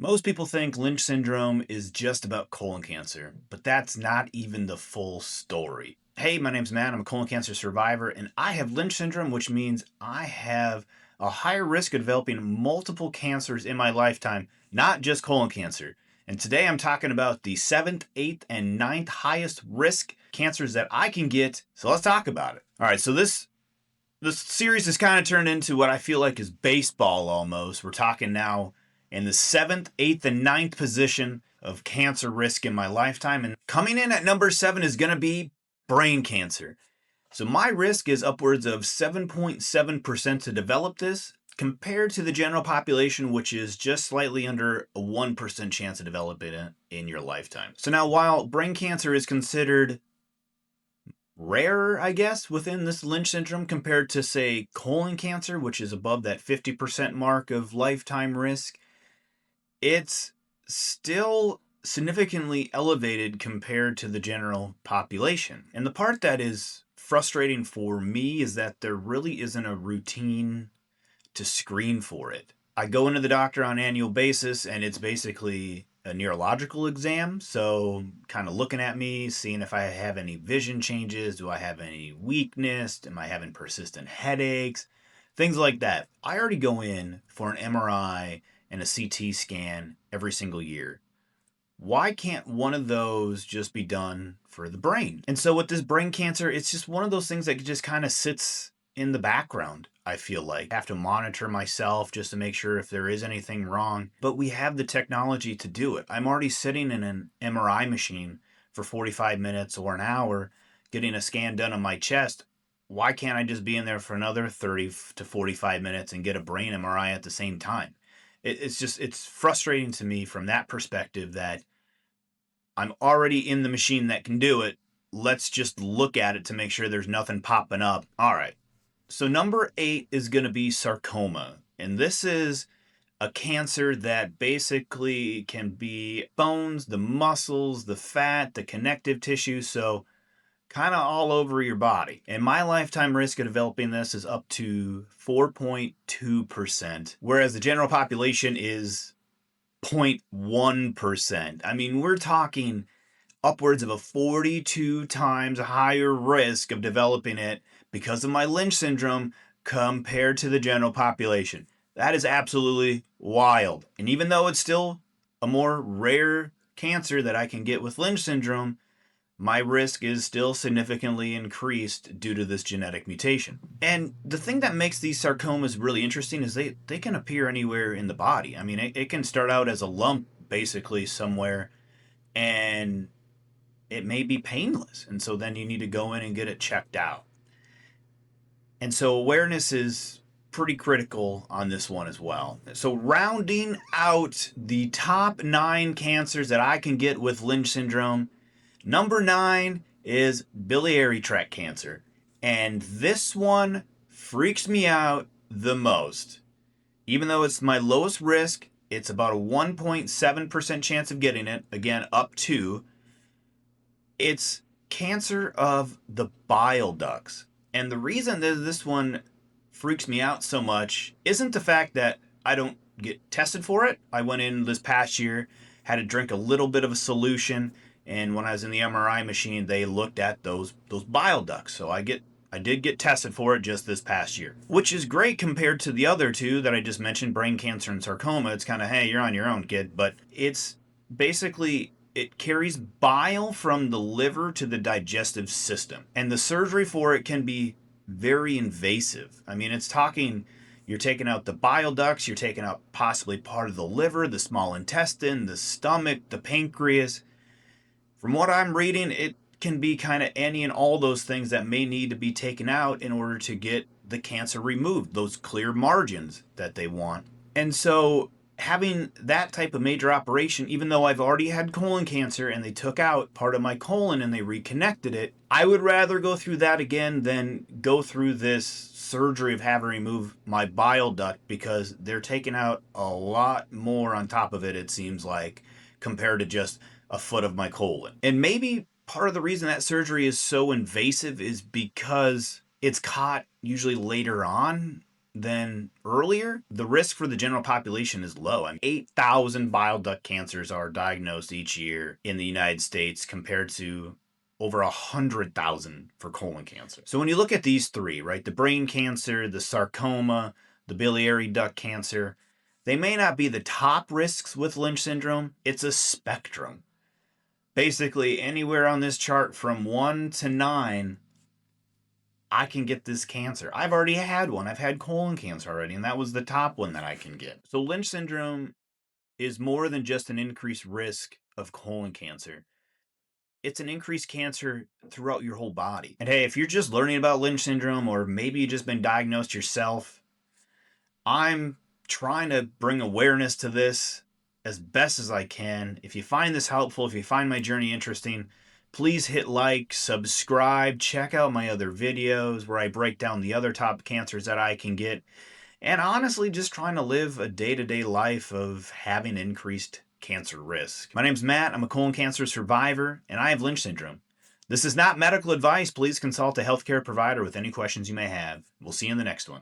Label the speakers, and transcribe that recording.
Speaker 1: Most people think Lynch syndrome is just about colon cancer, but that's not even the full story. Hey, my name's Matt. I'm a colon cancer survivor, and I have Lynch syndrome, which means I have a higher risk of developing multiple cancers in my lifetime, not just colon cancer. And today I'm talking about the seventh, eighth, and ninth highest risk cancers that I can get. So let's talk about it. All right, so this series has kind of turned into what I feel like is baseball almost. We're talking now in the seventh, eighth, and ninth position of cancer risk in my lifetime. And coming in at number 7 is going to be brain cancer. So my risk is upwards of 7.7% to develop this compared to the general population, which is just slightly under a 1% chance of developing it in your lifetime. So now, while brain cancer is considered rarer, I guess, within this Lynch syndrome compared to, say, colon cancer, which is above that 50% mark of lifetime risk, it's still significantly elevated compared to the general population. And the part that is frustrating for me is that there really isn't a routine to screen for it. I go into the doctor on an annual basis, and it's basically a neurological exam. So, kind of looking at me, seeing if I have any vision changes, do I have any weakness, am I having persistent headaches, things like that. I already go in for an MRI and a CT scan every single year. Why can't one of those just be done for the brain? And so with this brain cancer, it's just one of those things that just kind of sits in the background, I feel like. I have to monitor myself just to make sure if there is anything wrong. But we have the technology to do it. I'm already sitting in an MRI machine for 45 minutes or an hour getting a scan done on my chest. Why can't I just be in there for another 30 to 45 minutes and get a brain MRI at the same time? It's frustrating to me from that perspective that I'm already in the machine that can do it. Let's just look at it to make sure there's nothing popping up. All right. So number 8 is going to be sarcoma. And this is a cancer that basically can be bones, the muscles, the fat, the connective tissue. So kind of all over your body. And my lifetime risk of developing this is up to 4.2%, whereas the general population is 0.1%. I mean, we're talking upwards of a 42 times higher risk of developing it because of my Lynch syndrome compared to the general population. That is absolutely wild. And even though it's still a more rare cancer that I can get with Lynch syndrome, my risk is still significantly increased due to this genetic mutation. And the thing that makes these sarcomas really interesting is they can appear anywhere in the body. I mean, it can start out as a lump basically somewhere, and it may be painless. And so then you need to go in and get it checked out. And so awareness is pretty critical on this one as well. So rounding out the top 9 cancers that I can get with Lynch syndrome, number 9 is biliary tract cancer. And this one freaks me out the most. Even though it's my lowest risk, it's about a 1.7% chance of getting it. Again, up to. It's cancer of the bile ducts. And the reason that this one freaks me out so much isn't the fact that I don't get tested for it. I went in this past year, had to drink a little bit of a solution, and when I was in the MRI machine, they looked at those bile ducts. So I did get tested for it just this past year, which is great compared to the other two that I just mentioned, brain cancer and sarcoma. It's kind of, hey, you're on your own, kid. But it's basically, it carries bile from the liver to the digestive system. And the surgery for it can be very invasive. I mean, it's talking, you're taking out the bile ducts, you're taking out possibly part of the liver, the small intestine, the stomach, the pancreas. From what I'm reading, it can be kind of any and all those things that may need to be taken out in order to get the cancer removed, those clear margins that they want. And so having that type of major operation, even though I've already had colon cancer and they took out part of my colon and they reconnected it, I would rather go through that again than go through this surgery of having to remove my bile duct, because they're taking out a lot more on top of it, it seems like, compared to just a foot of my colon. And maybe part of the reason that surgery is so invasive is because it's caught usually later on than earlier, the risk for the general population is low. I mean, 8,000 bile duct cancers are diagnosed each year in the United States compared to over 100,000 for colon cancer. So when you look at these three, right, the brain cancer, the sarcoma, the biliary duct cancer, they may not be the top risks with Lynch syndrome. It's a spectrum. Basically, anywhere on this chart from 1 to 9, I can get this cancer. I've already had one. I've had colon cancer already, and that was the top one that I can get. So Lynch syndrome is more than just an increased risk of colon cancer. It's an increased cancer throughout your whole body. And hey, if you're just learning about Lynch syndrome, or maybe you've just been diagnosed yourself, I'm trying to bring awareness to this as best as I can. If you find this helpful, if you find my journey interesting, please hit like, subscribe, check out my other videos where I break down the other top cancers that I can get, and honestly just trying to live a day-to-day life of having increased cancer risk. My name's Matt. I'm a colon cancer survivor, and I have Lynch syndrome. This is not medical advice. Please consult a healthcare provider with any questions you may have. We'll see you in the next one.